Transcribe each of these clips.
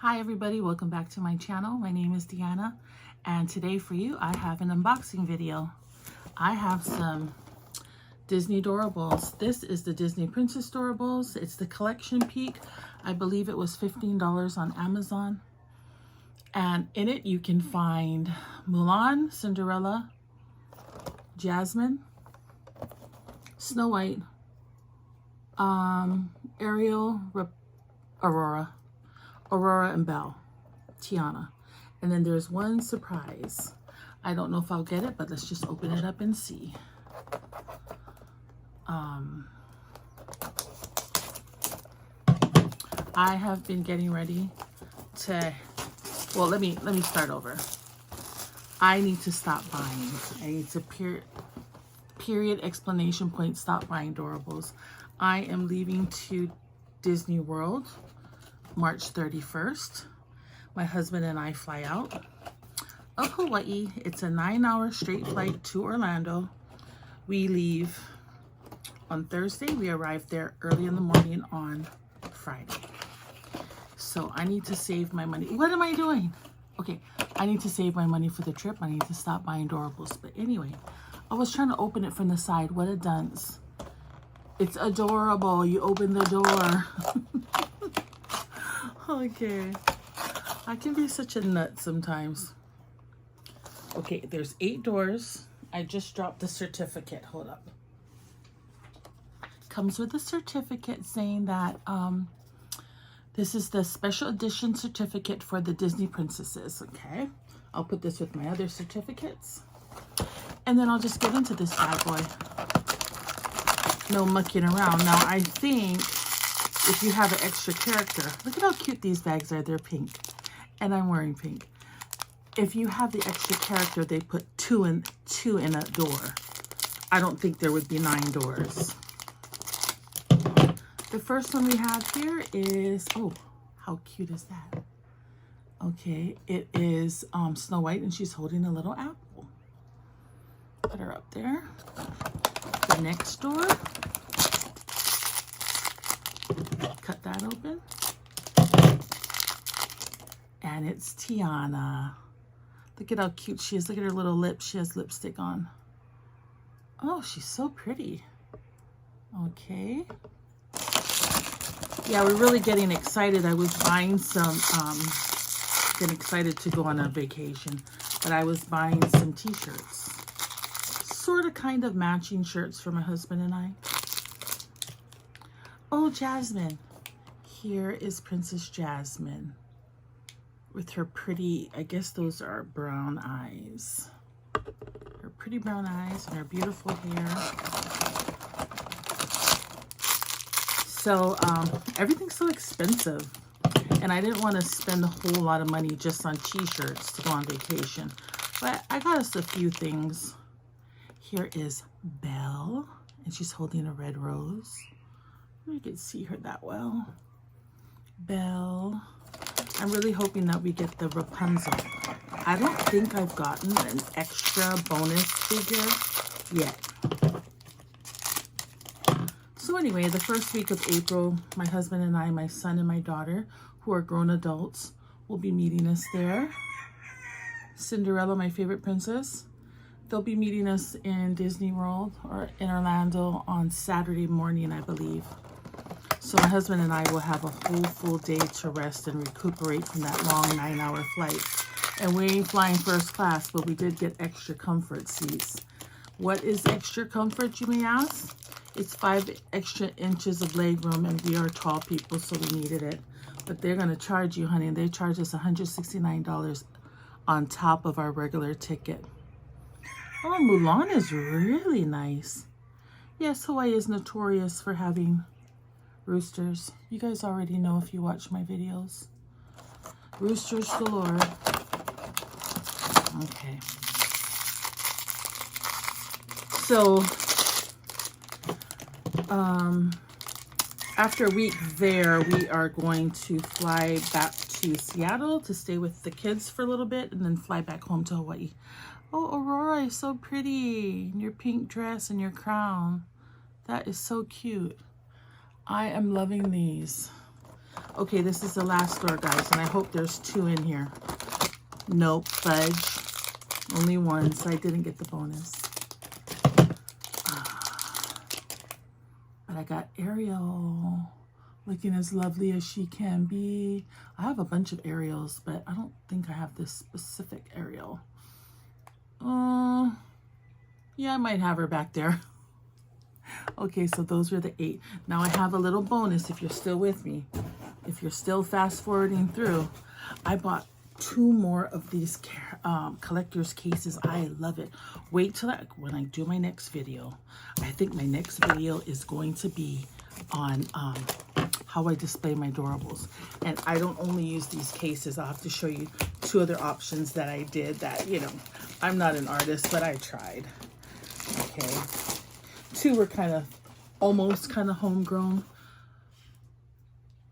Hi everybody, welcome back to my channel. My name is Tiana, and today for you I have an unboxing video. I have some Disney Doorables. This is the Disney Princess Doorables. It's the collection peak. I believe it was $15 on Amazon. And in it you can find Mulan, Cinderella, Jasmine, Snow White, Ariel, Aurora and Belle, Tiana. And then there's one surprise. I don't know if I'll get it, but let's just open it up and see. I have been getting ready to, well, let me start over. I need to stop buying. I need to period exclamation point stop buying Doorables. I am leaving to Disney World March 31st. My husband and I fly out of Hawaii. It's a 9-hour straight flight to Orlando. We leave on Thursday. We arrive there early in the morning on Friday. So I need to save my money. What am I doing? Okay, I need to save my money for the trip. I need to stop buying Doorables. But anyway, I was trying to open it from the side. What it does. It's adorable. You open the door. Okay, I can be such a nut sometimes. Okay, there's 8 doors. I just dropped the certificate. Hold up. Comes with a certificate saying that this is the special edition certificate for the Disney princesses. Okay, I'll put this with my other certificates. And then I'll just get into this bad boy. No mucking around. Now, I think if you have an extra character, look at how cute these bags are. They're pink, and I'm wearing pink. If you have the extra character, they put two in a door. I don't think there would be 9 doors. The first one we have here is, oh, how cute is that? Okay, it is Snow White, and she's holding a little apple. Put her up there. The next door. Cut that open. And it's Tiana. Look at how cute she is. Look at her little lips. She has lipstick on. Oh, she's so pretty. Okay. Yeah, we're really getting excited. I was buying some, getting excited to go on a vacation, but I was buying some t-shirts. Sort of kind of matching shirts for my husband and I. Oh, Jasmine. Here is Princess Jasmine with her pretty, I guess those are brown eyes. Her pretty brown eyes and her beautiful hair. So everything's so expensive, and I didn't want to spend a whole lot of money just on t-shirts to go on vacation. But I got us a few things. Here is Belle, and she's holding a red rose. You can see her that well. Belle. I'm really hoping that we get the Rapunzel. I don't think I've gotten an extra bonus figure yet. So anyway, the first week of April, my husband and I, my son and my daughter, who are grown adults, will be meeting us there. Cinderella, my favorite princess, they'll be meeting us in Disney World or in Orlando on Saturday morning, I believe. So my husband and I will have a whole full day to rest and recuperate from that long 9-hour flight. And we ain't flying first class, but we did get extra comfort seats. What is extra comfort, you may ask? It's 5 extra inches of leg room, and we are tall people, so we needed it. But they're going to charge you, honey. They charge us $169 on top of our regular ticket. Oh, Mulan is really nice. Yes, Hawaii is notorious for having roosters. You guys already know if you watch my videos. Roosters galore. Okay. So, after a week there, we are going to fly back to Seattle to stay with the kids for a little bit and then fly back home to Hawaii. Oh, Aurora is so pretty in your pink dress and your crown. That is so cute. I am loving these. Okay, this is the last store, guys, and I hope there's 2 in here. Nope, fudge. Only 1, so I didn't get the bonus. But I got Ariel, looking as lovely as she can be. I have a bunch of Ariels, but I don't think I have this specific Ariel. Yeah, I might have her back there. Okay, so those were the 8. Now I have a little bonus if you're still with me. If you're still fast forwarding through, I bought 2 more of these collector's cases. I love it. Wait till when I do my next video. I think my next video is going to be on how I display my Doorables. And I don't only use these cases. I'll have to show you 2 other options that I did that, you know, I'm not an artist, but I tried. Okay. 2 were almost kind of homegrown.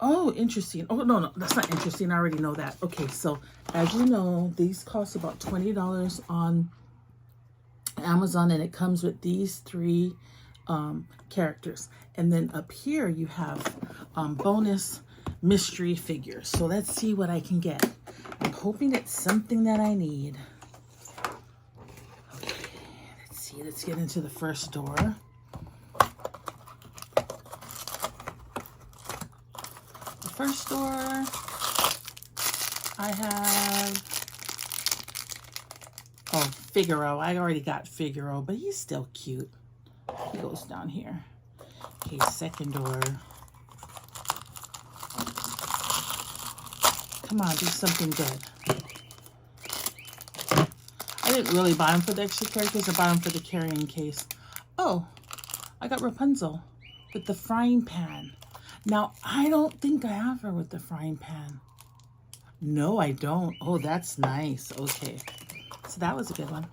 Oh, interesting. Oh, no, that's not interesting. I already know that. Okay, so as you know, these cost about $20 on Amazon, and it comes with these 3 characters. And then up here you have bonus mystery figures. So let's see what I can get. I'm hoping it's something that I need. Okay, let's see. Let's get into the first door. First door, I have, Figaro. I already got Figaro, but he's still cute. He goes down here. Okay, second door. Come on, do something good. I didn't really buy them for the extra characters. I bought them for the carrying case. Oh, I got Rapunzel with the frying pan. Now, I don't think I have her with the frying pan. No, I don't. Oh, that's nice. Okay. So that was a good one.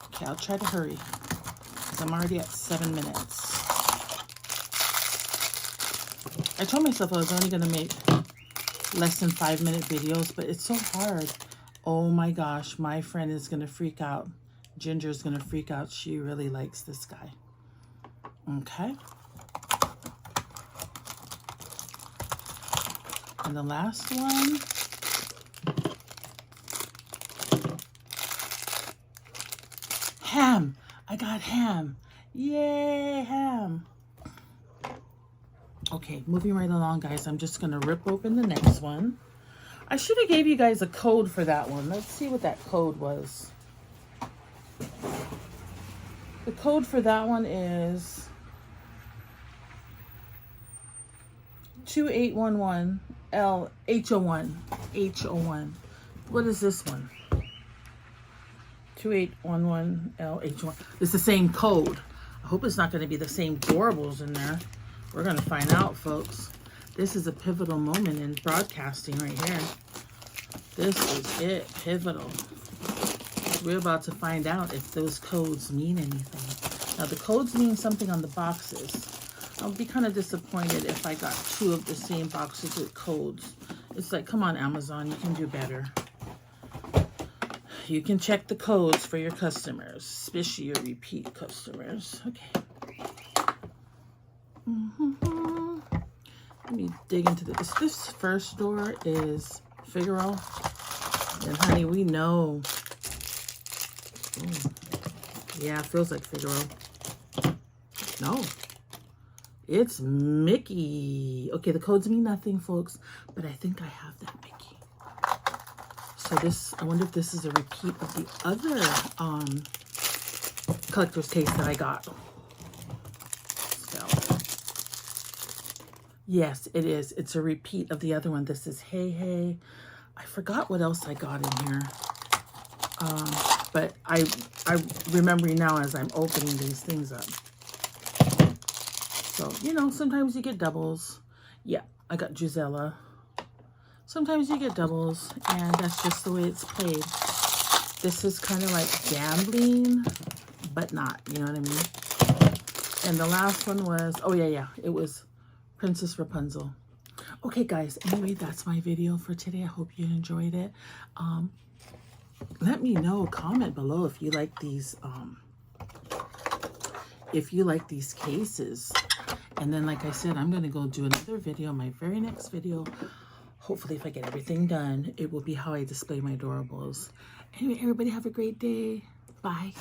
Okay, I'll try to hurry because I'm already at 7 minutes. I told myself I was only going to make less than 5-minute videos, but it's so hard. Oh my gosh, my friend is going to freak out. Ginger's going to freak out. She really likes this guy. Okay. And the last one, Ham. I got Ham. Yay, Ham. Okay, moving right along, guys. I'm just going to rip open the next one. I should have gave you guys a code for that one. Let's see what that code was. The code for that one is 2811 H01. H01. What is this one? 2811 H1. It's the same code. I hope it's not going to be the same Doorables in there. We're going to find out, folks. This is a pivotal moment in broadcasting right here. This is it. Pivotal. We're about to find out if those codes mean anything. Now, the codes mean something on the boxes. I'll be kind of disappointed if I got 2 of the same boxes with codes. It's like, come on, Amazon, you can do better. You can check the codes for your customers, especially your repeat customers. Okay. Let me dig into this. This first door is Figaro. And honey, we know. Ooh. Yeah, it feels like Figaro. No. It's Mickey. Okay, the codes mean nothing, folks, but I think I have that Mickey. So this, I wonder if this is a repeat of the other collector's case that I got. So, yes, it is. It's a repeat of the other one. This is Hey Hey. I forgot what else I got in here. But I'm remembering now as I'm opening these things up. So, you know, sometimes you get doubles. Yeah, I got Gisela. Sometimes you get doubles, and that's just the way it's played. This is kind of like gambling, but not, you know what I mean? And the last one was, oh yeah, it was Princess Rapunzel. Okay, guys, anyway, that's my video for today. I hope you enjoyed it. Let me know, comment below if you like these cases. And then, like I said, I'm going to go do another video, my very next video. Hopefully, if I get everything done, it will be how I display my Doorables. Anyway, everybody have a great day. Bye.